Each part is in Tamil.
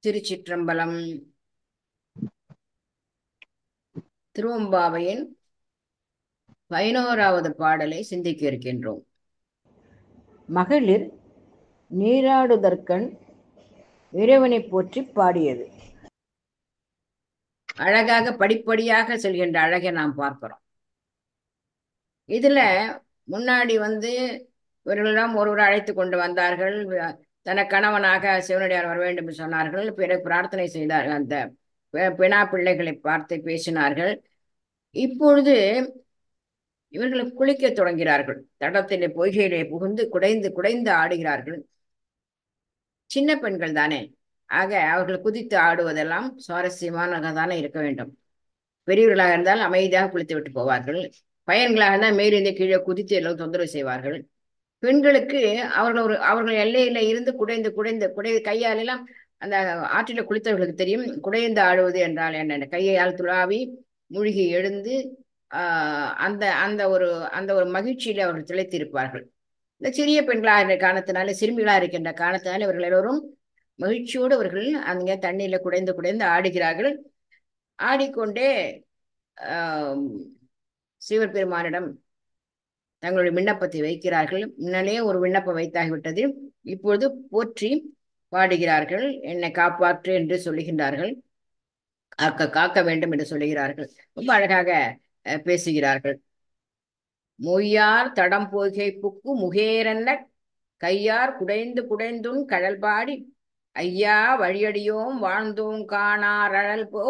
திருச்சிற்றம்பலம். திருவம்பாவையின் 11வது பாடலை சிந்திக்க இருக்கின்றோம். மகளிர் நீராடுதற்கண் இறைவனை போற்றி பாடியது. அழகாக படிப்படியாக செல்கின்ற அழகை நாம் பார்க்கிறோம். இதுல முன்னாடி இவர்களெல்லாம் ஒருவர் அழைத்து கொண்டு வந்தார்கள். தன கணவனாக சிவனடியார் வர வேண்டும் என்று சொன்னார்கள். பிறகு பிரார்த்தனை செய்தார்கள். அந்த பெணா பிள்ளைகளை பார்த்து பேசினார்கள். இப்பொழுது இவர்கள் குளிக்க தொடங்கிறார்கள். தடத்திலே பொய்கையிலே புகுந்து குடைந்து குடைந்து ஆடுகிறார்கள். சின்ன பெண்கள் தானே, ஆக அவர்கள் குதித்து ஆடுவதெல்லாம் சுவாரஸ்யமானதாக தானே இருக்க வேண்டும். பெரியவர்களாக இருந்தால் அமைதியாக குளித்து விட்டு போவார்கள். பையன்களாக இருந்தால் மேலிருந்து கீழே குதித்து எல்லாம் தொந்தரவு செய்வார்கள். பெண்களுக்கு அவர்கள் எல்லையில இருந்து குடைந்து குடைந்து கையாலெல்லாம் அந்த ஆற்றில குளித்தவர்களுக்கு தெரியும் குடைந்து ஆடுவது என்றால் என்ன. கையால் துளாவி மூழ்கி எழுந்து அந்த அந்த ஒரு அந்த ஒரு மகிழ்ச்சியில அவர்கள் திளைத்திருப்பார்கள். இந்த சிறிய பெண்களாக இருந்த காரணத்தினால, சிறுமிகளாக இருக்கின்ற காரணத்தினால இவர்கள் எல்லோரும் மகிழ்ச்சியோடு அவர்கள் அங்கே தண்ணீர்ல குடைந்து குடைந்து ஆடுகிறார்கள். ஆடிக்கொண்டே சிவர் பெருமானிடம் தங்களுடைய விண்ணப்பத்தை வைக்கிறார்கள். முன்னாலே ஒரு விண்ணப்பம் வைத்தாகிவிட்டது. இப்பொழுது போற்றி பாடுகிறார்கள். என்னை காப்பாற்று என்று சொல்லுகின்றார்கள். காக்க வேண்டும் என்று சொல்லுகிறார்கள். ரொம்ப அழகாக பேசுகிறார்கள். மொய்யார் தடம் போகை புக்கு முகேரன்ன கையார் குடைந்து குடைந்துன் கடல் பாடி ஐயா வழியடியோம் வாழ்ந்தோம் காணாரழல் போ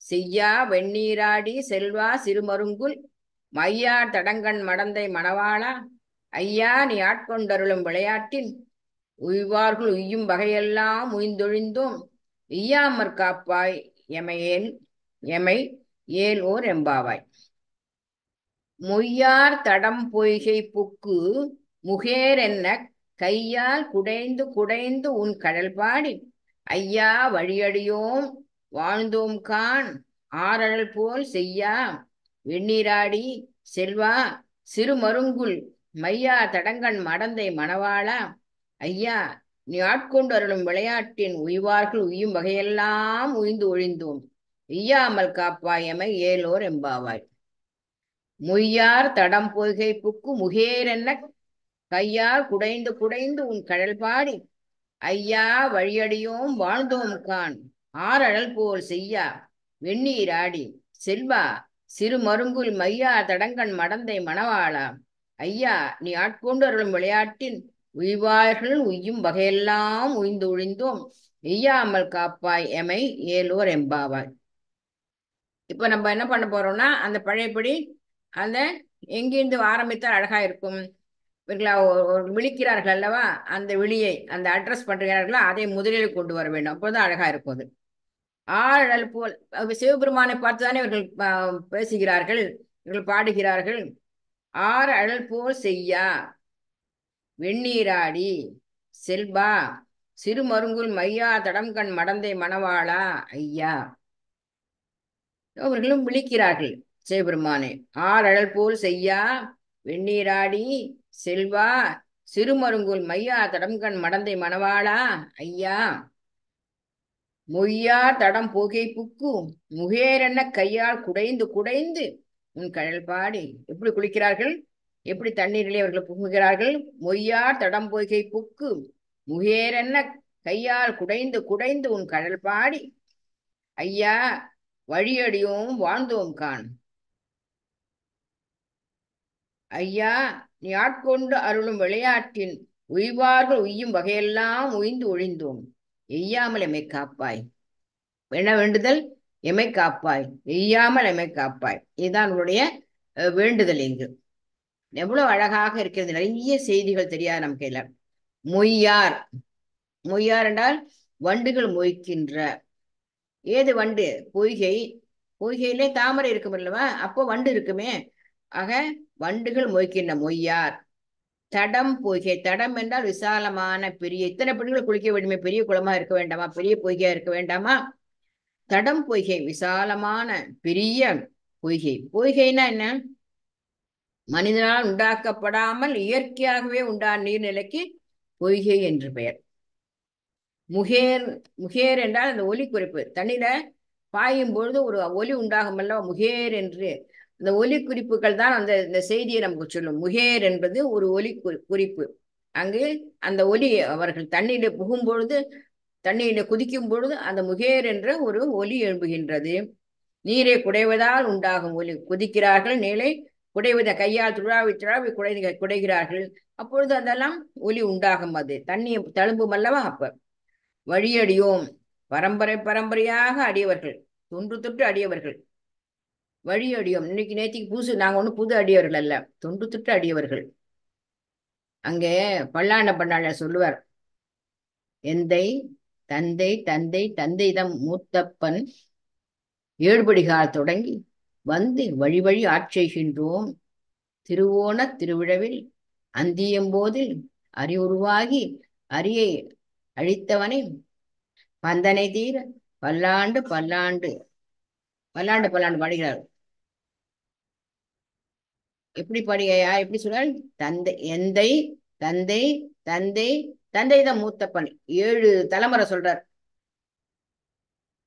செய்யா வெந்நீராடி செல்வா சிறுமருங்குல் மையா தடங்கண் மடந்தை மணவாளா ஐயா நீ ஆட்கொண்டருளும் விளையாட்டின் உய்வார்கள் உய்யும் வகையெல்லாம் உய்ந்தொழிந்தோம் ஈயாமற் காப்பாய் எமை ஏல் ஓர் எம்பாவாய். மொய்யார் தடம் பொய்கை புக்கு முகேர் என்ன கையால் குடைந்து குடைந்து உன் கடல் பாடி ஐயா வழியடியோம் வாழ்ந்தோம் கான் ஆரழல் போல் செய்யா வெந்நீராடி செல்வா சிறுமருங்குல் மையா தடங்கண் மடந்தை மணவாளா ஐயா நீ ஆட்கொண்டு அருளும் விளையாட்டின் உய்வார்கள் உய்யும் வகையெல்லாம் உய்ந்து ஒழிந்தோம் ஈயாமல் காப்பாய் எமை ஏலோர் எம்பாவாய். மொய்யார் தடம் பொய்கை புக்கு முகேரென்ன கையால் குடைந்து குடைந்து உன் கடல் பாடி ஐயா வழியடியோம் வாழ்ந்தோம் கான் ஆரழல் போல் செய்யா வெந்நீராடி செல்வா சிறு மருங்குல் மையா தடங்கண் மடந்தை மணவாளா ஐயா நீ ஆட்கொண்டு அருளும் விளையாட்டின் உய்வார்கள் உய்யும் வகையெல்லாம் உய்ந்து ஒழிந்தோம் எய்யாமல் காப்பாய் எமை ஏலோர் எம்பாவாய். இப்ப நம்ம என்ன பண்ண போறோம்னா, அந்த பழையபடி அந்த எங்கிருந்து ஆரம்பித்தால் அழகா இருக்கும். இவர்களா விழிக்கிறார்கள் அல்லவா, அந்த விழியை அந்த அட்ரஸ் பண்றார்களோ அதை முதலில் கொண்டு வர வேண்டும். அப்போதான் அழகா இருக்கும். அது ஆழல் போல் சிவபெருமானை பார்த்துதானே இவர்கள் பேசுகிறார்கள், இவர்கள் பாடுகிறார்கள். ஆறு அழல் போல் செய்யா வெந்நீராடி செல்வா சிறுமருங்குல் மையா தடம்கண் மடந்தை மணவாளா ஐயா. அவர்களும் விழிக்கிறார்கள் சிவபெருமானை. ஆறழல் போல் செய்யா வெந்நீராடி செல்வா சிறுமருங்குல் மையா தடம்கண் மடந்தை மணவாளா ஐயா. மொய்யா தடம் புகை புக்கு முகேரென்ன கையால் குடைந்து குடைந்து உன் கடல் பாடி. எப்படி குளிக்கிறார்கள், எப்படி தண்ணீரிலே அவர்கள் புகுகிறார்கள். மொய்யா தடம் பொய்கை புக்கு முகேரென்ன கையால் குடைந்து குடைந்து உன் கடல் பாடி ஐயா வழியடியோம் வாழ்ந்தோம் கான் ஐயா நீ ஆட்கொண்டு அருளும் விளையாட்டின் உய்வார்கள் உய்யும் வகையெல்லாம் உய்ந்து ஒழிந்தோம் எய்யாமல் எமை காப்பாய். என்ன வேண்டுதல்? எமை காப்பாய், எய்யாமல் எமை காப்பாய். இதுதான் உங்களுடைய வேண்டுதல். இங்கு எவ்வளவு அழகாக இருக்கிறது. நிறைய செய்திகள் தெரியாது நம் கையில. மொய்யார், மொய்யார் என்றால் வண்டுகள் மொய்க்கின்ற. ஏது வண்டு? பொய்கை. பொய்கையிலே தாமரை இருக்கும் அல்லவா, அப்போ வண்டு இருக்குமே. ஆக வண்டுகள் மொய்க்கின்ற மொய்யார். தடம் பொய்கை, தடம் என்றால் விசாலமான பெரிய. இத்தனை பெண்கள் குளிக்க வேண்டுமே, பெரிய குளமா இருக்க வேண்டாமா, பெரிய பொய்கையா இருக்க வேண்டாமா. தடம் பொய்கை விசாலமான பெரிய பொய்கை. பொய்கைனா என்ன? மனிதனால் உண்டாக்கப்படாமல் இயற்கையாகவே உண்டான நீர்நிலைக்கு பொய்கை என்று பெயர். முகேர் முகேர் என்றால் அந்த ஒலி குறிப்பு. தண்ணீர பாயும் பொழுது ஒரு ஒலி உண்டாகும் அல்லவா, முகேர் என்று. இந்த ஒலி குறிப்புகள் தான் அந்த இந்த செய்தியை நமக்கு சொல்லும். முகேர் என்பது ஒரு ஒலி குறிப்பு. அங்கு அந்த ஒலி அவர்கள் தண்ணீரில் புகும் பொழுது, தண்ணீரில் குதிக்கும் பொழுது அந்த முகேர் என்ற ஒரு ஒலி எழும்புகின்றது. நீரை குடைவதால் உண்டாகும் ஒலி. குதிக்கிறார்கள், நீரை குடைவத கையால் துழாவி துழாவி குடைகிறார்கள். அப்பொழுது அதெல்லாம் ஒலி உண்டாகும். அது தண்ணி தழும்பும் அல்லவா. அப்ப வழியடியோம், பரம்பரை பரம்பரையாக அடியவர்கள், தொன்று தொட்டு அடியவர்கள். வழியடியோம், இன்னைக்கு நேத்திக்கு புதுசு, நாங்க ஒண்ணும் புது அடியவர்கள் அல்ல, தொன்று தொட்டு அடியவர்கள். அங்கே பல்லாண்ட பண்ணாண்ட சொல்லுவார், எந்தை தந்தை தந்தை தந்தைதம் மூத்தப்பன் ஏழுபடிகால் தொடங்கி வந்து வழி வழி ஆட்செய்கின்றோம். திருவோண திருவிழவில் அந்தியம்போதில் அறிவுருவாகி அரியை அழித்தவனை பந்தனை தீர பல்லாண்டு பல்லாண்டு பல்லாண்டு பல்லாண்டு பாடுகிறார். எப்படி பாடுகையா, எப்படி சொல்றாள்? தந்தை எந்தை தந்தை தந்தை தந்தை தான் மூத்தப்பன். 7 தலைமுறை சொல்றார்.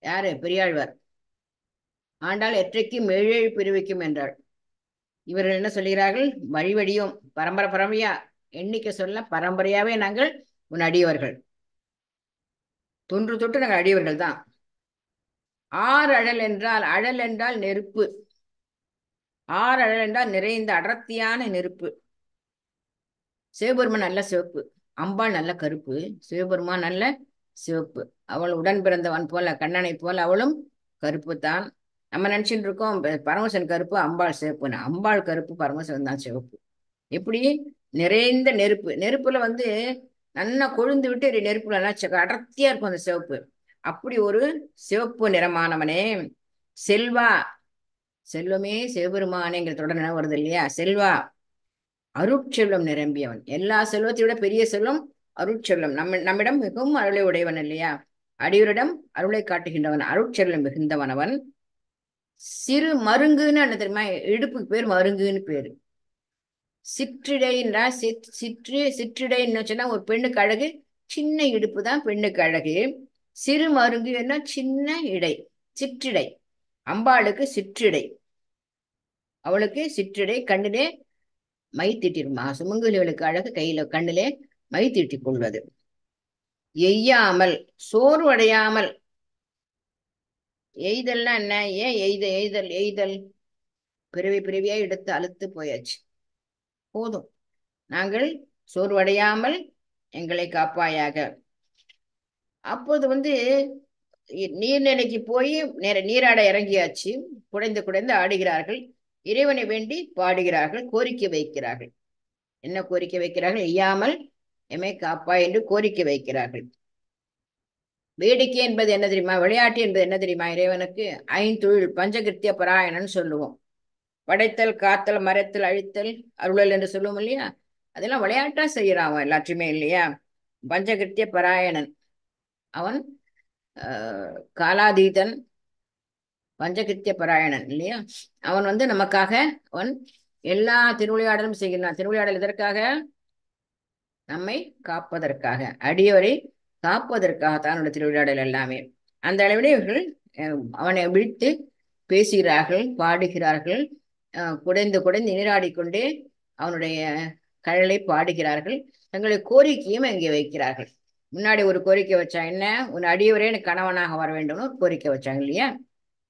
யாரு? பெரியாழ்வார். ஆண்டாள் எற்றைக்கும் 7 பிரிவிக்கும் என்றாள். இவர்கள் என்ன சொல்கிறார்கள்? வழிவடியும், பரம்பரை பரம்பரையா, எண்ணிக்கை சொல்ல பரம்பரையாவே நாங்கள் உன் அடியவர்கள், தொன்று தொட்டு நாங்கள் அடியவர்கள் தான். ஆறு அழல் என்றால், அழல் என்றால் நெருப்பு. ஆறு அழல் என்றால் நிறைந்த அடர்த்தியான நெருப்பு. சிவபெருமான் நல்ல சிவப்பு, அம்பாள் நல்ல கருப்பு. சிவபெருமான் நல்ல சிவப்பு. அவள் உடன் பிறந்தவன் போல, கண்ணனை போல அவளும் கருப்பு தான். நம்ம நினைச்சிட்டு இருக்கோம் பரமசிவன் கருப்பு, அம்பாள் சிவப்புன்னு. அம்பாள் கருப்பு, பரமசிவன் தான் சிவப்பு. எப்படி? நிறைந்த நெருப்பு. நெருப்புல வந்து நல்லா கொழுந்து விட்டு நெருப்புல நல்லா அடர்த்தியா இருக்கும் அந்த சிவப்பு. அப்படி ஒரு சிவப்பு நிறமானவனே. செல்வா, செல்வமே சிவபெருமானேங்கிற தொடர் நினைவு வருது இல்லையா? செல்வா, அருட்செல்வம் நிரம்பியவன். எல்லா செல்வத்தை விட பெரிய செல்வம் அருட்செல்வம். நம்மிடம் மிகவும் அருளை உடையவன் இல்லையா? அடியோரிடம் அருளை காட்டுகின்றவன், அருட்செல்வம் மிகுந்தவனவன். சிறு மருங்குன்னு என்ன தெரியுமா? இடுப்புக்கு பேர் மருங்குன்னு பேரு. சிற்றிடைன்றா சிற்றிடைன்னு சொன்னா ஒரு பெண்ணுக்கு அழகு சின்ன இடுப்பு தான் பெண்ணுக்கு அழகு. சிறு மருங்கு என்ன? சின்ன இடை, சிற்றிடை. அம்பாளுக்கு சிற்றிடை, அவளுக்கு சிற்றிடை. கண்ணிலே மை தீட்டிருமா, சுமங்கலிகளுக்கு அழகு கையில கண்ணிலே மை தீட்டிக் கொள்வது. எய்யாமல், சோர்வடையாமல். எய்தல்னா என்ன? ஏன் எய்தல் எய்தல்? பிறவி பிறவியா எடுத்து அழுத்து போயாச்சு, போதும். நாங்கள் சோர்வடையாமல் எங்களை காப்பாயாக. அப்போது வந்து நீர்நிலைக்கு போய் நீராட இறங்கியாச்சு. குடைந்து குடைந்து ஆடுகிறார்கள், இறைவனை வேண்டி பாடுகிறார்கள், கோரிக்கை வைக்கிறார்கள். என்ன கோரிக்கை வைக்கிறார்கள்? எய்யாமல் எமை காப்பா என்று கோரிக்கை வைக்கிறார்கள். வேடிக்கை என்பது என்ன தெரியுமா? விளையாட்டு என்பது என்ன தெரியுமா? இறைவனுக்கு ஐந்தொழில் பஞ்சகிருத்திய பராயணன்னு சொல்லுவோம். படைத்தல், காத்தல், மறைத்தல், அழித்தல், அருளல் என்று சொல்லுவோம் இல்லையா? அதெல்லாம் விளையாட்டா செய்யறான் அவன் எல்லாத்தையுமே இல்லையா? பஞ்சகிருத்திய பராயணன் அவன். காலாதீதன், பஞ்சகிருத்திய பராயணன் இல்லையா? அவன் வந்து நமக்காக அவன் எல்லா திருவிளையாடலும் செய்கிறான். திருவிளையாடல் எதற்காக? நம்மை காப்பதற்காக, அடியோரை காப்பதற்காக தான் திருவிளையாடல் எல்லாமே. அந்த அளவிலே இவர்கள் அவனை விழித்து பேசுகிறார்கள், பாடுகிறார்கள், குடைந்து குடைந்து நீராடிக்கொண்டே அவனுடைய கழலை பாடுகிறார்கள். தங்களுடைய கோரிக்கையும் அங்கே வைக்கிறார்கள். முன்னாடி ஒரு கோரிக்கை வச்சா என்ன? உன் அடியவரே எனக்கு கணவனாக வர வேண்டும்னு ஒரு கோரிக்கை வச்சாங்க இல்லையா?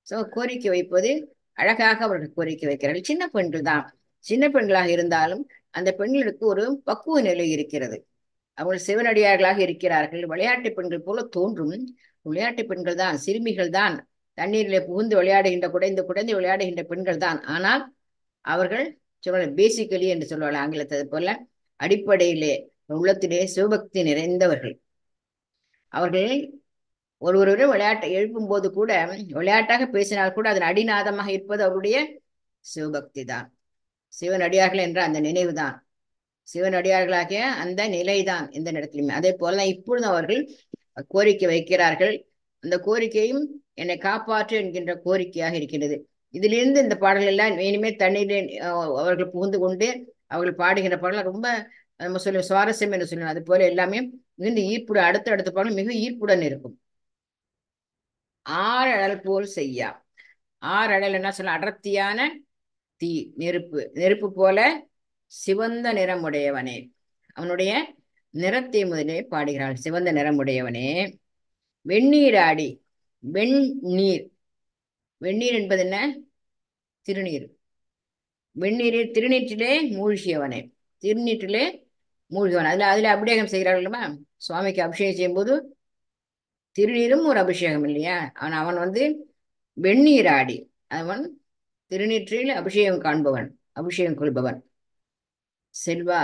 சோ கோரிக்கை வைப்பது அழகாக அவர்கள் கோரிக்கை வைக்கிறார்கள். சின்ன பெண்கள் தான். சின்ன பெண்களாக இருந்தாலும் அந்த பெண்களுக்கு ஒரு பக்குவ நிலை இருக்கிறது. அவர்கள் சிவனடியார்களாக இருக்கிறார்கள். விளையாட்டு பெண்கள் போல தோன்றும். விளையாட்டு பெண்கள் தான், சிறுமிகள் தான், தண்ணீரிலே புகுந்து விளையாடுகின்ற, குடைந்து குடைந்து விளையாடுகின்ற பெண்கள் தான். ஆனால் அவர்கள் பேசிக்கலி என்று சொல்வார்கள் ஆங்கிலத்தை போல, அடிப்படையிலே உள்ளத்திலே சிவபக்தி நிறைந்தவர்கள். அவர்கள் ஒருவருடைய விளையாட்டை எழுப்பும் போது கூட, விளையாட்டாக பேசினால் கூட அதன் அடிநாதமாக இருப்பது அவருடைய சிவபக்தி தான். சிவனடியார்கள் என்ற அந்த நினைவு தான், சிவனடியார்களாகிய அந்த நிலைதான் இந்த இடத்திலுமே. அதே போல இப்பொழுது அவர்கள் கோரிக்கை வைக்கிறார்கள். அந்த கோரிக்கையும் என்னை காப்பாற்று என்கின்ற கோரிக்கையாக இருக்கிறது. இதிலிருந்து இந்த பாடல்கள் எல்லாம் இனிமே தண்ணீரில் அவர்கள் புகுந்து கொண்டு அவர்கள் பாடுகின்ற பாடலாம் ரொம்ப நம்ம சொல்ல சுவாரஸ்யம் என்று சொல்லணும். அது போல எல்லாமே மிகுந்த ஈர்ப்புடன் அடுத்து அடுத்து பாருங்க மிக ஈர்ப்புடன் இருக்கும். ஆறழல் போல் செய்யா. ஆறழல் என்ன சொல்ல, அடர்த்தியான தீ, நெருப்பு, நெருப்பு போல சிவந்த நிறமுடையவனே. அவனுடைய நிறத்தை முதலே பாடுகிறாள். சிவந்த நிறமுடையவனே, வெந்நீராடி. வெண்ணீர், வெந்நீர் என்பது என்ன? திருநீர். வெந்நீரில் திருநீற்றிலே மூழ்கியவனே, திருநீற்றிலே மூழ்கியவன். அதுல அபிஷேகம் செய்கிறார்கள்மா, சுவாமிக்கு அபிஷேகம் செய்யும்போது திருநீரும் ஒரு அபிஷேகம் இல்லையா? அவன் வந்து வெந்நீராடி, அவன் திருநீற்றில் அபிஷேகம் காண்பவன், அபிஷேகம் கொள்பவன். செல்வா,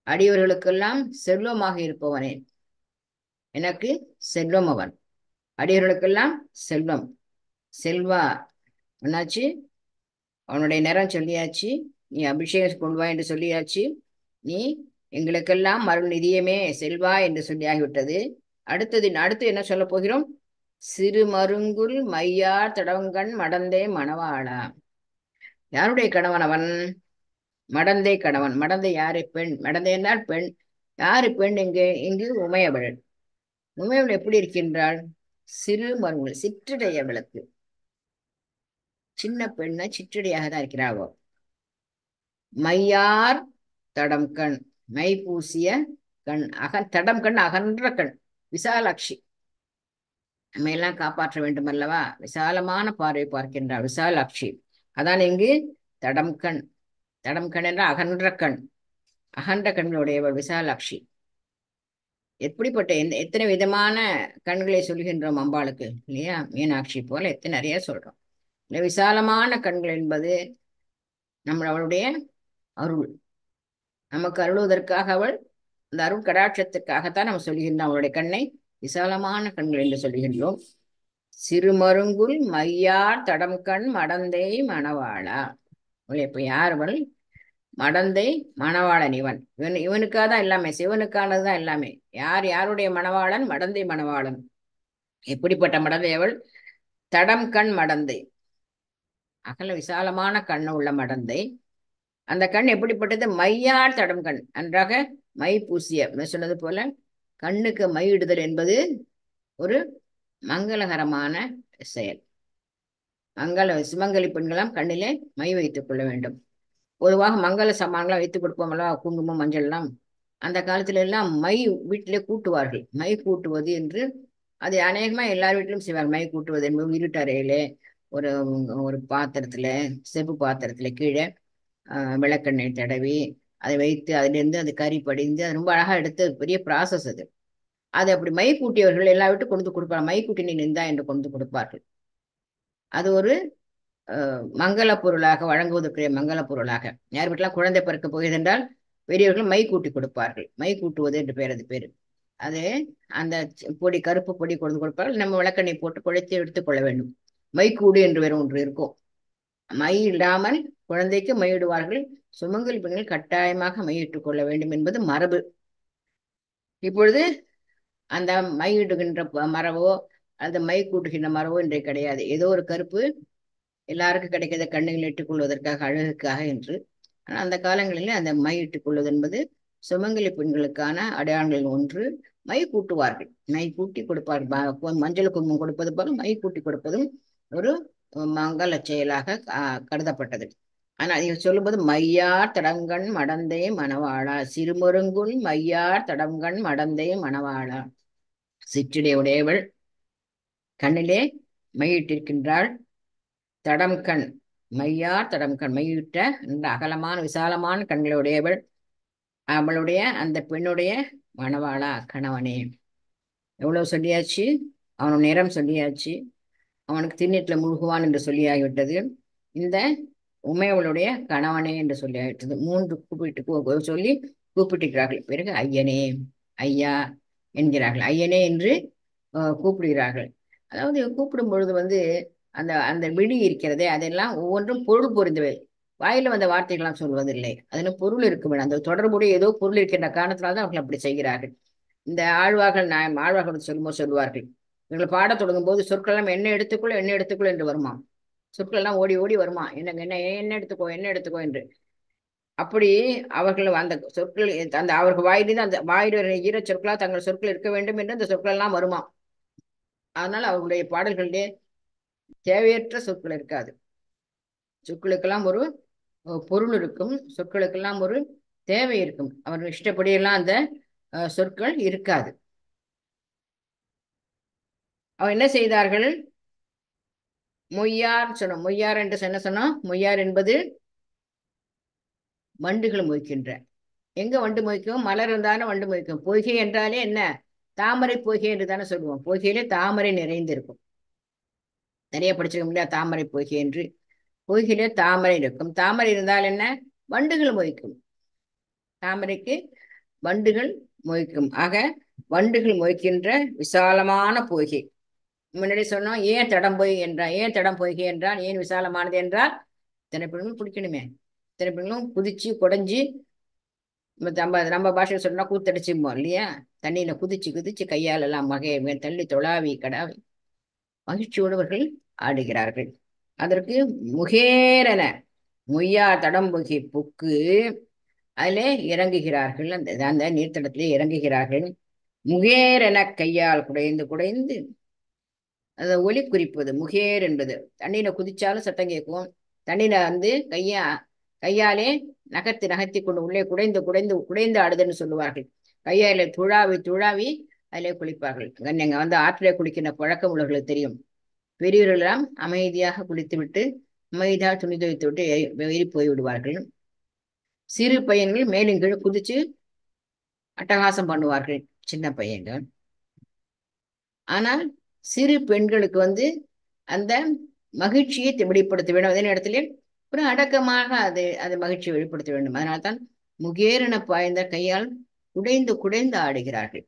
அடியவர்களுக்கெல்லாம் செல்வமாக இருப்பவனே. எனக்கு செல்வம் அவன், அடியவர்களுக்கெல்லாம் செல்வம். செல்வா என்னாச்சு? அவனுடைய நிறம் சொல்லியாச்சு, நீ அபிஷேகம் கொள்வா என்று சொல்லியாச்சு, நீ எங்களுக்கெல்லாம் அருள் நிதியமே செல்வா என்று சொல்லியாகிவிட்டது. அடுத்து என்ன சொல்ல போகிறோம்? சிறு மருங்குல் மையார் தடவங்கண் மடந்தே மணவாளா. யாருடைய கணவன் அவன்? மடந்தை கணவன். மடந்தை யாரு? பெண். மடந்தை என்றால் பெண். யாரு பெண்? இங்கு உமையவள். உமையவள் எப்படி இருக்கின்றாள்? சிறு மருங்குல், சிற்றிடைய விளக்கு. சின்ன பெண்ண சிற்றடியாக தான் இருக்கிறாள். மையார் தடம் கண், மை பூசிய கண், தடம் கண், அகன்ற கண், விசாலாட்சி. நம்ம எல்லாம் காப்பாற்ற வேண்டும் அல்லவா? விசாலமான பார்வை பார்க்கின்றார் விசாலாட்சி. அதான் இங்கு தடம் கண். தடம் கண் என்ற அகன்ற கண், அகன்ற கண்களுடையவர் விசாலாட்சி. எப்படிப்பட்ட எத்தனை விதமான கண்களை சொல்கின்றோம் அம்பாளுக்கு இல்லையா? மீனாட்சி போல எத்தனை நிறைய சொல்றோம். இந்த விசாலமான கண்கள் என்பது அவளுடைய அருள். நமக்கு அருளுவதற்காக அவள், அந்த அருள் கடாட்சத்திற்காகத்தான் நம்ம சொல்கின்றோம் அவளுடைய கண்ணை விசாலமான கண்கள் என்று சொல்கின்றோம். சிறுமருங்குல் மையார் தடம் கண் மடந்தை மணவாளா. இப்ப யார் அவள்? மடந்தை மணவாளன். இவனுக்காக தான் எல்லாமே, சிவனுக்கானதுதான் எல்லாமே. யாருடைய மணவாளன்? மடந்தை மணவாளன். எப்படிப்பட்ட மடந்தை அவள்? தடம் கண் மடந்தை, அகல விசாலமான கண்ணு உள்ள மடந்தை. அந்த கண் எப்படிப்பட்டது? மையார் தடம் கண், நன்றாக மை பூசிய. சொன்னது போல கண்ணுக்கு மையிடுதல் என்பது ஒரு மங்களகரமான செயல். சுமங்கலி பெண்களாம் கண்ணிலே மை வைத்துக் கொள்ள வேண்டும். பொதுவாக மங்கள சாமான்லாம் வைத்துக் கொடுப்போம்ல, குங்குமம், மஞ்சள் எல்லாம். அந்த காலத்துல எல்லாம் மை வீட்டிலே கூட்டுவார்கள். மை கூட்டுவது என்று அது அநேகமா எல்லார் வீட்டிலும் செய்வார்கள். மை கூட்டுவது என்பது இருட்டறையிலே ஒரு ஒரு பாத்திரத்துல, செப்பு பாத்திரத்துல கீழே விளக்கெண்ணெய் தடவி அதை வைத்து அதிலிருந்து அது கறி படிந்து அது ரொம்ப அழகா எடுத்து பெரிய ப்ராசஸ் அது. அது அப்படி மை கூட்டியவர்கள் எல்லா வீட்டும் கொண்டு கொடுப்பார்கள். மை கூட்டி நீ நின்றா என்று கொண்டு கொடுப்பார்கள். அது ஒரு மங்கள பொருளாக வழங்குவதற்குரிய மங்கள பொருளாக. யார் வீட்டெல்லாம் குழந்தை பிறக்க போகிறது என்றால் பெரியவர்கள் மை கூட்டி கொடுப்பார்கள். மை கூட்டுவது என்று பேர், அது பேரு. அது அந்த பொடி, கருப்பு பொடி கொண்டு கொடுப்பார்கள். நம்ம விளக்கெண்ணெய் போட்டு குழைத்து எடுத்துக் கொள்ள வேண்டும். மைக்கூடு என்று வேறு ஒன்று இருக்கும். மை இல்லாமல் குழந்தைக்கு மையிடுவார்கள். சுமங்கலி பெண்கள் கட்டாயமாக மையிட்டுக் கொள்ள வேண்டும் என்பது மரபு. இப்பொழுது அந்த மையிடுகின்ற மரவோ அந்த மை கூட்டுகின்ற மரவோ இன்றைக்கு கிடையாது. ஏதோ ஒரு கருப்பு எல்லாருக்கும் கிடைக்கிறத கண்ணுகள் இட்டுக் கொள்வதற்காக, அழகுக்காக என்று. ஆனால் அந்த காலங்களில் அந்த மை இட்டுக் கொள்வது என்பது சுமங்கலி பெண்களுக்கான அடையாளங்களில் ஒன்று. மை கூட்டுவார்கள், மை கூட்டி கொடுப்பார்கள். மஞ்சள் குங்குமம் கொடுப்பது போல மை கூட்டி கொடுப்பதும் ஒரு மங்கள செயலாக கருதப்பட்டது. ஆனால் இவர் சொல்லும்போது மையார் தடங்கண் மடந்தை மணவாளா, சிறுமருங்குள் மையார் தடங்கண் மடந்தை மணவாளா. சிற்றிடை உடையவள், கண்ணிலே மையிட்டிருக்கின்றாள். தடம் கண், மையார் தடம் கண், மையிட்ட இந்த அகலமான விசாலமான கண்களை உடையவள். அவளுடைய அந்த பெண்ணுடைய மணவாளா, கணவனே. எவ்வளவு சொல்லியாச்சு? அவன் நிறம் சொல்லியாச்சு, அவனுக்கு திருநீட்டில் முழுகுவான் என்று சொல்லியாகிவிட்டது. இந்த உமையவளுடைய கணவனே என்று சொல்லியாகிவிட்டது. மூன்று சொல்லி கூப்பிட்டிருக்கிறார்கள். பிறகு ஐயனே, ஐயா என்கிறார்கள். ஐயனே என்று கூப்பிடுகிறார்கள். அதாவது கூப்பிடும் பொழுது அந்த அந்த விழி இருக்கிறதே, அதெல்லாம் ஒவ்வொன்றும் பொருள் பொருந்தவை. வாயில வந்த வார்த்தைகளாம் சொல்வதில்லை, அதில் பொருள் இருக்க வேண்டும். அந்த தொடர்புடைய ஏதோ பொருள் இருக்கின்ற காரணத்தினால்தான் அவர்கள் அப்படி செய்கிறார்கள். இந்த ஆழ்வார்கள் சொல்லுவார்கள், இவர்கள் பாட தொடங்கும் போது சொற்கள் எல்லாம் என்ன எடுத்துக்கொள், என்ன எடுத்துக்கொள் என்று வருமா. சொற்கள் எல்லாம் ஓடி ஓடி வருமா, என்ன என்ன என்ன எடுத்துக்கோ, என்ன எடுத்துக்கோ என்று. அப்படி அவர்கள் அந்த சொற்கள் அந்த அவர்கள் வாயிலிருந்து அந்த வாயில் வர ஈரச் சொற்களா தங்கள் சொற்கள் இருக்க வேண்டும் என்று அந்த சொற்கள் எல்லாம் வருமா. அதனால அவர்களுடைய பாடல்களிலே தேவையற்ற சொற்கள் இருக்காது. சொற்களுக்கெல்லாம் ஒரு பொருள் இருக்கும், சொற்களுக்கெல்லாம் ஒரு தேவை இருக்கும். அவர்கள் இஷ்டப்படியெல்லாம் அந்த சொற்கள் இருக்காது. அவர் என்ன செய்தார்கள்? மொய்யார் சொன்னோம். மொய்யார் என்று என்ன சொன்னோம்? மொய்யார் என்பது வண்டுகள் மொய்க்கின்ற. எங்க வண்டு மொய்க்கும்? மலர் இருந்தாலும் வண்டு மொய்க்கும். பொய்கை என்றாலே என்ன? தாமரை பொய்கை என்று தானே சொல்லுவோம். பொய்கையிலே தாமரை நிறைந்திருக்கும். நிறைய படிச்சிருக்க இல்லையா தாமரை பொய்கை என்று. பொய்கையிலே தாமரை இருக்கும். தாமரை இருந்தால் என்ன? வண்டுகள் மொய்க்கும். தாமரைக்கு வண்டுகள் மொய்க்கும். ஆக வண்டுகள் மொய்க்கின்ற விசாலமான பொய்கை. முன்னாடி சொன்னோம், ஏன் தடம் பொய் என்றால், ஏன் தடம் பொய்கை என்றால், ஏன் விசாலமானது என்றால், இத்தனை பெண்களும் பிடிக்கணுமே. இத்தனை பெண்களும் குதிச்சு குடைஞ்சு நம்ம நம்ம பாஷையில் சொன்னா கூத்தடிச்சுப்போம் இல்லையா. தண்ணியில குதிச்சு குதிச்சு கையால் எல்லாம் மகையை தள்ளி தொழாவி கடாவி மகிழ்ச்சியோடவர்கள் ஆடுகிறார்கள். அதற்கு முகேரென மொய்யா தடம்புகி புக்கு அதிலே இறங்குகிறார்கள். அந்த அந்த நீர்த்தடத்திலே இறங்குகிறார்கள். முகேரென கையால் குடைந்து குடைந்து அதை ஒலி குறிப்பது முகேர் என்பது. தண்ணியில குதிச்சாலும் சத்தம் கேட்கும். தண்ணியில வந்து கையாலே நகர்த்தி நகர்த்தி கொண்டு உள்ளே குடைந்து குடைந்து குடைந்து ஆடுதுன்னு சொல்லுவார்கள். கையால துழாவி துழாவி அதிலே குளிப்பார்கள். நீங்க வந்து ஆற்றிலே குளிக்கின்ற பழக்கம் உள்ளவர்களுக்கு தெரியும். பெரியவர்கள் எல்லாம் அமைதியாக குளித்து விட்டு அமைதியாக துணி துவைத்து விட்டு ஏறி போய் விடுவார்கள். சிறு பையன்கள் மேலும் கீழே குதிச்சு அட்டகாசம் பண்ணுவார்கள், சின்ன பையன்கள். ஆனால் சிறு பெண்களுக்கு வந்து அந்த மகிழ்ச்சியை வெளிப்படுத்த வேண்டும். அதே நேரத்திலே ஒரு அடக்கமாக அது மகிழ்ச்சியை வெளிப்படுத்த வேண்டும். அதனால்தான் முகேரென பாய்ந்த கையால் குடைந்து குடைந்து ஆடுகிறார்கள்.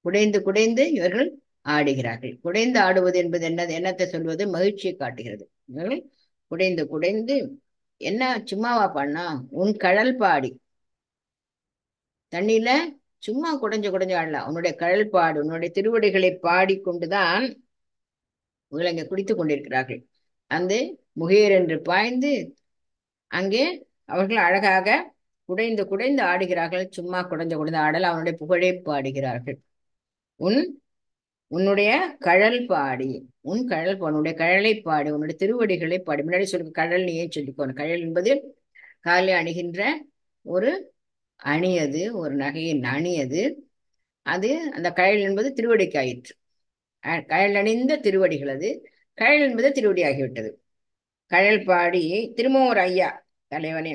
குடைந்து குடைந்து இவர்கள் ஆடுகிறார்கள். குடைந்து ஆடுவது என்பது என்னத்தை சொல்வது? மகிழ்ச்சியை காட்டுகிறது. இவர்கள் குடைந்து குடைந்து என்ன சும்மாவா பண்ணா? உன் கடல் பாடி தண்ணியில சும்மா குடைஞ்சு குடைஞ்சு ஆடலாம். உன்னுடைய கடல் பாடு, உன்னுடைய திருவடிகளை பாடிக்கொண்டுதான் இவர்கள் அங்கே குடித்துக் கொண்டிருக்கிறார்கள். அந்த முகேர் என்று பாய்ந்து அங்கே அவர்கள் அழகாக குடைந்து குடைந்து ஆடுகிறார்கள். சும்மா குடைஞ்ச குடைந்து ஆடல், அவனுடைய புகழை பாடுகிறார்கள். உன் உன்னுடைய கழல் பாடி, உன் கழல் உன்னுடைய கழலை பாடி, உன்னுடைய திருவடிகளை பாடி. முன்னாடி சொல்லு கடல் நீ ஏன் சொல்லிக்கோணும். கழல் என்பது காலில் அணிகின்ற ஒரு அணியது, ஒரு நகையின் அணியது. அது அந்த கழல் என்பது திருவடிக்கு ஆயிற்று. கழல் அணிந்த திருவடிகள் அது. கழல் என்பது திருவடி ஆகிவிட்டது. கழல் பாடி திரும்பவும் ஒரு ஐயா தலைவனே.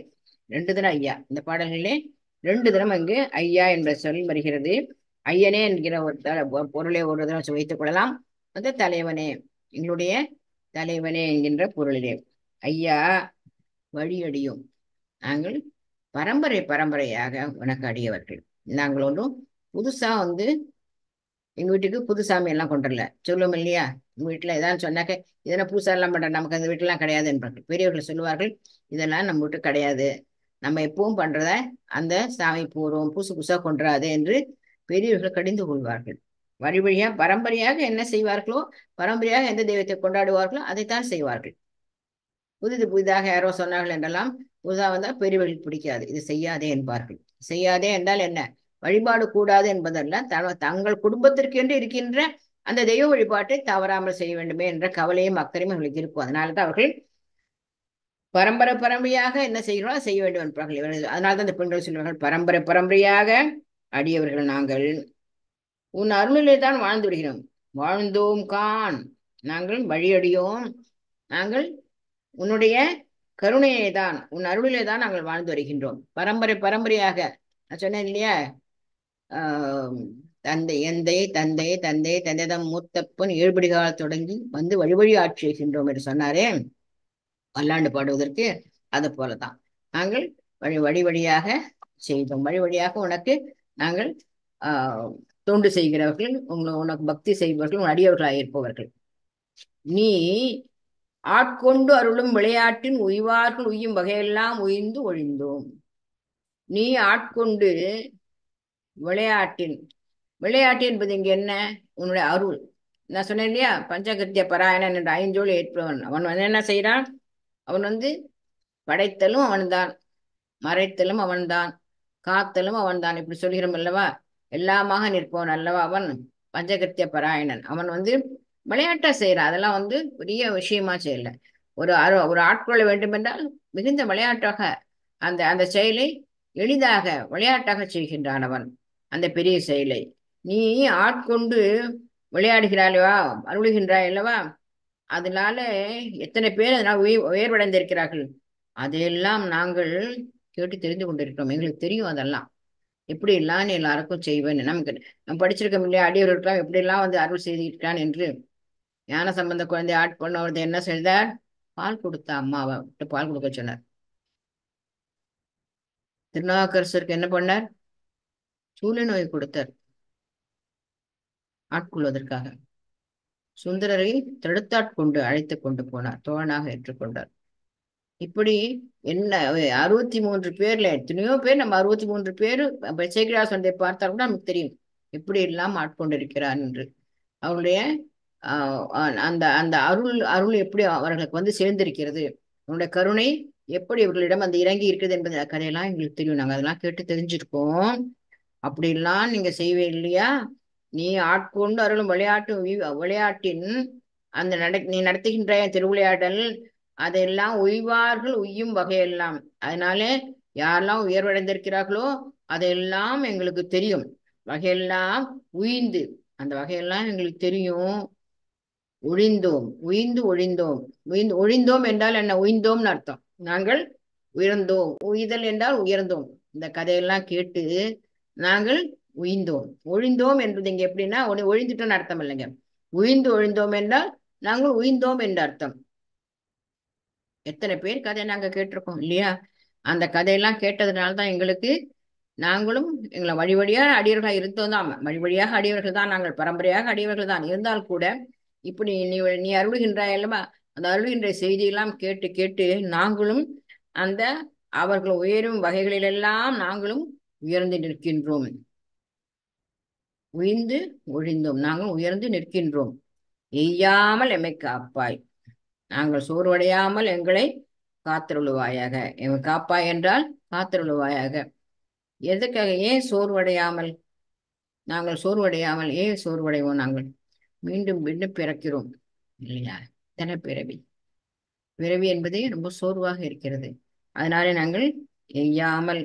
2 தினம் ஐயா. இந்த பாடல்களிலே 2 தினம் அங்கு ஐயா என்ற சொல் வருகிறது. ஐயனே என்கிற ஒரு பொருளை ஒரு தினம் வைத்துக் கொள்ளலாம். அந்த தலைவனே, எங்களுடைய தலைவனே என்கின்ற பொருளிலே ஐயா வழியடியும். நாங்கள் பரம்பரை பரம்பரையாக உனக்கு அடியவர்கள். நாங்கள் ஒன்றும் புதுசா வந்து எங்க வீட்டுக்கு புது சாமி எல்லாம் கொண்டுல சொல்லுவோம் இல்லையா. எங்க வீட்டுல ஏதாவது சொன்னாக்க இதெல்லாம் புதுசா எல்லாம் பண்ற, நமக்கு அந்த வீட்டுலாம் கிடையாது என்பார்கள். பெரியவர்கள் சொல்லுவார்கள், இதெல்லாம் நம்ம வீட்டு கிடையாது, நம்ம எப்பவும் பண்றத அந்த சாமி பூர்வம் புதுசு புதுசா கொண்டுறாது என்று பெரியவர்கள் கடிந்து கொள்வார்கள். வழி வழியா பரம்பரையாக என்ன செய்வார்களோ, பரம்பரையாக எந்த தெய்வத்தை கொண்டாடுவார்களோ அதைத்தான் செய்வார்கள். புதிதாக யாரோ சொன்னார்கள் என்றெல்லாம் புதுதாக வந்தால் பெரியவர்களுக்கு பிடிக்காது. இது செய்யாதே என்பார்கள். செய்யாதே என்றால் என்ன? வழிபாடு கூடாது என்பதல்ல, தங்கள் குடும்பத்திற்கு என்று இருக்கின்ற அந்த தெய்வ வழிபாட்டை தவறாமல் செய்ய வேண்டுமே என்ற கவலையும் அக்கறையும் அவர்களுக்கு இருக்கும். அதனால்தான் அவர்கள் பரம்பரை பரம்பரையாக என்ன செய்கிறோம் செய்ய வேண்டும் என்பார்கள். இவர்கள் அதனால்தான் இந்த பெண்கள் சொல்வார்கள், பரம்பரை பரம்பரையாக அடியவர்கள் நாங்கள் உன் அருளிலே தான் வாழ்ந்து விடுகிறோம். வாழ்ந்தோம் கான், நாங்கள் வழியடியோம், நாங்கள் உன்னுடைய கருணையை தான், உன் அருளிலே தான் நாங்கள் வாழ்ந்து வருகின்றோம். பரம்பரை பரம்பரையாக நான் சொன்னேன் இல்லையா, தந்தை எந்தை தந்தை தந்தை தந்தைதான் மூத்தப்பன் 7 காலம் தொடங்கி வந்து வழி வழி ஆட்சி செய்கின்றோம் என்று சொன்னாரே பல்லாண்டு பாடுவதற்கு. அது போலதான் நாங்கள் வழி வழியாக செய்தோம். வழி வழியாக உனக்கு நாங்கள் தொண்டு செய்கிறவர்கள், உனக்கு பக்தி செய்பவர்கள், உன் அடியவர்களாக இருப்பவர்கள். நீ ஆட்கொண்டு அருளும் விளையாட்டின் உய்வார்கள் உய்யும் வகையெல்லாம் உய்ந்து ஒழிந்தோம். நீ ஆட்கொண்டு விளையாட்டு என்பது இங்க என்ன? உன்னுடைய அருள். நான் சொன்னேன் இல்லையா, பஞ்சகத்திய பராயணன் என்ற 5 ஏற்பவன். அவன் வந்து என்ன செய்யறான்? அவன் வந்து படைத்தலும் அவன்தான், மறைத்தலும் அவன்தான், காத்தலும் அவன்தான், இப்படி சொல்கிறோம் அல்லவா? எல்லாமாக நிற்பவன் அல்லவா அவன். பஞ்சகிருத்திய பராயணன் அவன் விளையாட்டா செய்யறான். அதெல்லாம் பெரிய விஷயமா செய்யல. ஒரு ஆட்கொள்ள வேண்டும் என்றால் மிகுந்த விளையாட்டாக அந்த அந்த செயலை எளிதாக விளையாட்டாக செய்கின்றான் அவன், அந்த பெரிய செயலை. நீ ஆட்கொண்டு விளையாடுகிறாயல்லவா, அருளுகின்றாய் அல்லவா, அதனால எத்தனை பேர் அதனால் உயர்வடைந்திருக்கிறார்கள். அதையெல்லாம் நாங்கள் கேட்டு தெரிந்து கொண்டிருக்கிறோம். எங்களுக்கு தெரியும் அதெல்லாம் எப்படி எல்லாம் எல்லாருக்கும் செய்வேன். நமக்கு நம்ம படிச்சிருக்கோம் இல்லையா, அடியவர்களுக்கெல்லாம் எப்படி எல்லாம் அருள் செய்திருக்கான் என்று. ஞான சம்பந்த குழந்தை ஆட்கொண்டவர் என்ன செய்தார்? பால் கொடுத்த அம்மாவை விட்டு பால் கொடுக்க சொன்னார். திருநாவுக்கரசருக்கு என்ன பண்ணார்? சூளை நோய் கொடுத்தார் ஆட்கொள்வதற்காக. சுந்தரரை தடுத்தாட்கொண்டு அழைத்து கொண்டு போனார், தோழனாக ஏற்றுக்கொண்டார். இப்படி என்ன 63 பேர்ல எத்தனையோ பேர், நம்ம 63 பேரு சேக்கிழார் சொன்னதை பார்த்தால் கூட நமக்கு தெரியும் எப்படி எல்லாம் ஆட்கொண்டிருக்கிறார் என்று. அவருடைய அந்த அந்த அருள் அருள் எப்படி அவர்களுக்கு சேர்ந்திருக்கிறது, அவருடைய கருணை எப்படி இவர்களிடம் இறங்கி இருக்குது என்பது கதையெல்லாம் எங்களுக்கு தெரியும். நாங்க அதெல்லாம் கேட்டு தெரிஞ்சிருக்கோம். அப்படிலாம் நீங்க செய்வே இல்லையா? நீ ஆட்கொண்டு அருளும் விளையாட்டின் அந்த நீ நடத்துகின்ற திருவிளையாடல், அதெல்லாம் உய்வார்கள் உய்யும் வகையெல்லாம். அதனால யாரெல்லாம் உயர்வடைந்திருக்கிறார்களோ அதெல்லாம் எங்களுக்கு தெரியும். வகையெல்லாம் உய்ந்து, அந்த வகையெல்லாம் எங்களுக்கு தெரியும். ஒழிந்தோம், உய்ந்து ஒழிந்தோம். ஒழிந்தோம் என்றால் என்ன? உய்ந்தோம்னு அர்த்தம். நாங்கள் உயர்ந்தோம். உய்தல் என்றால் உயர்ந்தோம். இந்த கதையெல்லாம் கேட்டு நாங்கள் உய்ந்தோம். ஒழிந்தோம் என்பது இங்க எப்படின்னா ஒழிந்துட்டோம்னு அர்த்தம் இல்லைங்க. உய்ந்து ஒழிந்தோம் என்றால் நாங்கள் உய்ந்தோம் என்ற அர்த்தம். எத்தனை பேர் கதை நாங்க கேட்டிருக்கோம் இல்லையா? அந்த கதையெல்லாம் கேட்டதுனால்தான் எங்களுக்கு, நாங்களும் எங்களை வழி வழியாக அடியவர்களாக இருந்தோம் தான். வழி வழியாக அடியவர்கள் தான், நாங்கள் பரம்பரையாக அடியவர்கள் தான். இருந்தால் கூட இப்படி நீ நீ அருளுகின்றாய் அல்லவா, அந்த அருளுகின்ற செய்தியெல்லாம் கேட்டு கேட்டு நாங்களும் அந்த அவர்கள் உயரும் வகைகளிலெல்லாம் நாங்களும் உயர்ந்து நிற்கின்றோம். உய்ந்து ஒழிந்தோம், நாங்கள் உயர்ந்து நிற்கின்றோம். எய்யாமல் எம்மை காப்பாய், நாங்கள் சோர்வடையாமல் எங்களை காத்தருளுவாயாக. எம்மை காப்பாய் என்றால் காத்தருளுவாயாக. எதுக்காக? ஏன் சோர்வடையாமல்? நாங்கள் சோர்வடையாமல் ஏன் சோர்வடைவோம்? நாங்கள் மீண்டும் மீண்டும் பிறக்கிறோம் இல்லையா? எத்தனை பிறவி, பிறவி என்பதே ரொம்ப சோர்வாக இருக்கிறது. அதனாலே நாங்கள் எய்யாமல்,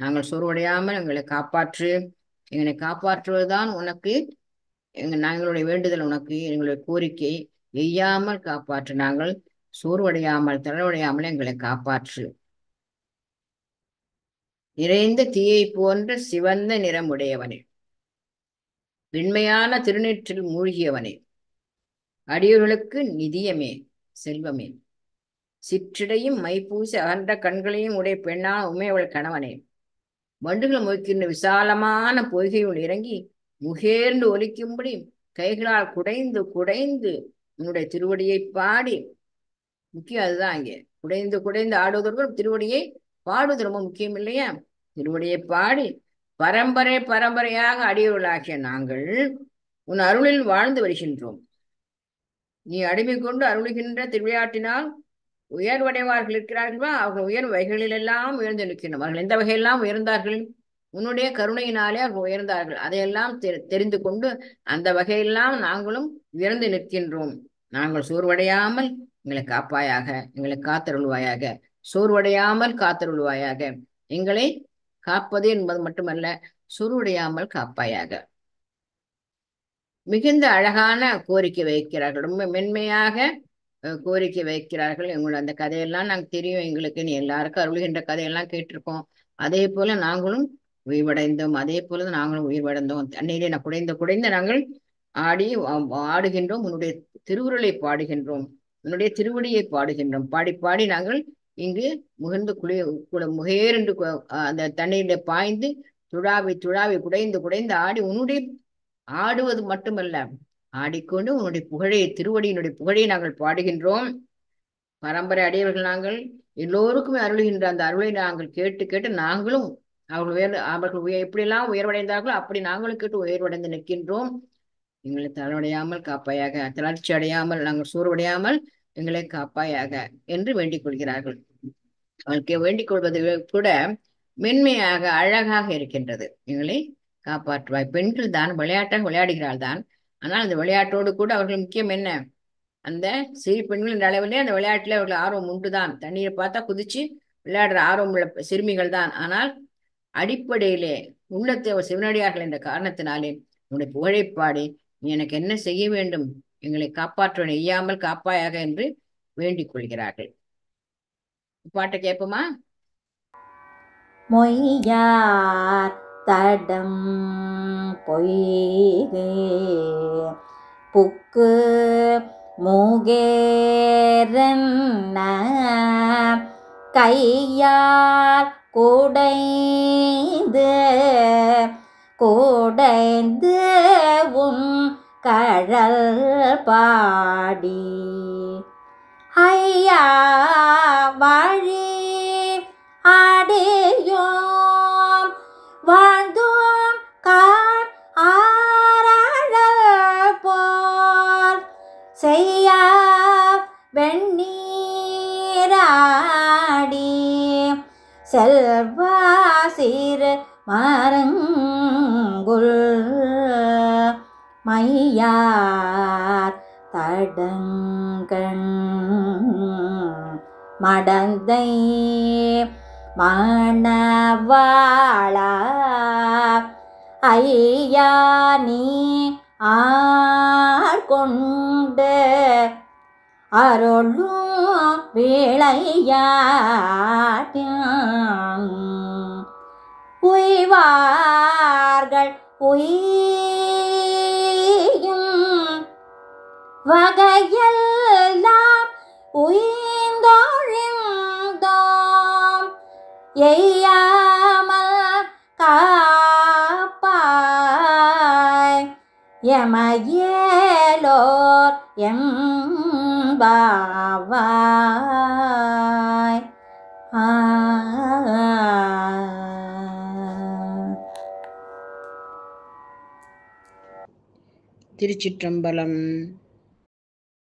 நாங்கள் சோர்வடையாமல் எங்களை காப்பாற்று. எங்களை காப்பாற்றுவதுதான் உனக்கு நாங்களுடைய வேண்டுதல், உனக்கு எங்களுடைய கோரிக்கை. எய்யாமல் காப்பாற்று, நாங்கள் சோர்வடையாமல் தளர்வடையாமல் எங்களை காப்பாற்று. நிறைந்த தீயை போன்ற சிவந்த நிறமுடையவனே, வெண்மையான திருநீற்றில் மூழ்கியவனே, அடியவர்களுக்கு நிதியமே செல்வமே, சிற்றிடையும் மைப்பூசி அகன்ற கண்களையும் உடைய பெண்ணான உமையவள் கணவனே, வண்டுகள் மொய்க்கின்ற விசாலமான பொய்கையுள் இறங்கி முகேர்ந்து ஒலிக்கும்படி கைகளால் குடைந்து குடைந்து உன்னுடைய திருவடியை பாடி. முக்கியம் அதுதான். இங்கே குடைந்து குடைந்து ஆடுவதற்கு திருவடியை பாடுவது ரொம்ப முக்கியம் இல்லையா? திருவடியை பாடி பரம்பரை பரம்பரையாக அடியவர்களாகிய நாங்கள் உன் அருளில் வாழ்ந்து வருகின்றோம். நீ அடிமை கொண்டு அருளுகின்ற திருவிளையாட்டினால் உயர்வடைவார்கள் இருக்கிறார்களா, அவர்கள் உயர் வகைகளிலெல்லாம் உயர்ந்து நிற்கின்றோம். அவர்கள் எந்த வகையெல்லாம் உயர்ந்தார்கள்? உன்னுடைய கருணையினாலே அவர்கள் உயர்ந்தார்கள். அதையெல்லாம் தெரிந்து கொண்டு அந்த வகையெல்லாம் நாங்களும் உயர்ந்து நிற்கின்றோம். நாங்கள் சோர்வடையாமல் எங்களை காப்பாயாக, எங்களை காத்தருள்வாயாக. சோர்வடையாமல் காத்தருள்வாயாக. எங்களை காப்பது என்பது மட்டுமல்ல, சோர்வடையாமல் காப்பாயாக. மிகுந்த அழகான கோரிக்கை வைக்கிறார்கள், ரொம்ப மென்மையாக கோரிக்கை வைக்கிறார்கள். எங்களோட அந்த கதையெல்லாம் நாங்கள் தெரியும் எங்களுக்கு. நீ எல்லாருக்கும் அருள்கின்ற கதையெல்லாம் கேட்டிருக்கோம். அதே போல நாங்களும் உயிர்வடைந்தோம். அதே போல நாங்களும் உயிர்வடைந்தோம். தண்ணீரை நான் குடைந்த குடைந்த நாங்கள் ஆடுகின்றோம். உன்னுடைய திருவுருளை பாடுகின்றோம், உன்னுடைய திருவடியை பாடுகின்றோம். பாடி பாடி நாங்கள் இங்கு முகர்ந்து முகேரென்று அந்த தண்ணீரில பாய்ந்து துழாவி துழாவி குடைந்து குடைந்து ஆடி உன்னுடைய ஆடுவது மட்டுமல்ல, ஆடிக்கொண்டு உன்னுடைய புகழை, திருவடியினுடைய புகழை நாங்கள் பாடுகின்றோம். பரம்பரை அடையவர்கள் நாங்கள். எல்லோருக்குமே அருளுகின்ற அந்த அருளை நாங்கள் கேட்டு கேட்டு நாங்களும் அவர்கள் எப்படியெல்லாம் உயர்வடைந்தார்களோ அப்படி நாங்களும் கேட்டு உயர்வடைந்து நிற்கின்றோம். எங்களை தளர்வடையாமல் காப்பாயாக, தளர்ச்சி அடையாமல், நாங்கள் சோர்வடையாமல் எங்களை காப்பாயாக என்று வேண்டிக் கொள்கிறார்கள். அவளுக்கு வேண்டிக் கொள்வது கூட மென்மையாக அழகாக இருக்கின்றது. எங்களை காப்பாற்றுவாய். பெண்கள் தான் விளையாட்டாக விளையாடுகிறாள் தான். ஆனால் அந்த விளையாட்டோடு கூட அவர்கள் முக்கியம் என்ன? அந்த சிறு பெண்கள் என்ற அளவிலே அந்த விளையாட்டிலே அவர்கள் ஆர்வம் உண்டுதான். தண்ணீரை பார்த்தா குதிச்சு விளையாடுற ஆர்வம் உள்ள சிறுமிகள் தான். ஆனால் அடிப்படையிலே உள்ளத்தை அவர் சிவனடியார்கள் என்ற காரணத்தினாலே உன்னுடைய புகழை பாடி நீ எனக்கு என்ன செய்ய வேண்டும், எங்களை காப்பாற்ற நெய்யாமல் காப்பாயாக என்று வேண்டிக் கொள்கிறார்கள். பாட்டை கேட்போமா? மொய்யார் தடம் பொய்கே புக்கு மூகேரன்ன கையால் குடைந்து குடைந்து உன் கழல் பாடி ஐயா வழி அடியோம் வாழ்ந்தோம் காண் ஆரழல் போல் செய்ய வெண்ணீராடி செல்வா சிறு மரங்குல் மையார் தடங்கண் மடந்தை மணவாளா ஐயா நீ ஆட்கொண்டு அருளும் விளையாட்டின் உய்வார்கள் உய்யும் வகையெல்லாம் உய்ந்தொழிந்தோம் எய்யாமல் காப்பாய் எமையேலோர் எம்பாவாய். திருச்சிற்றம்பலம்.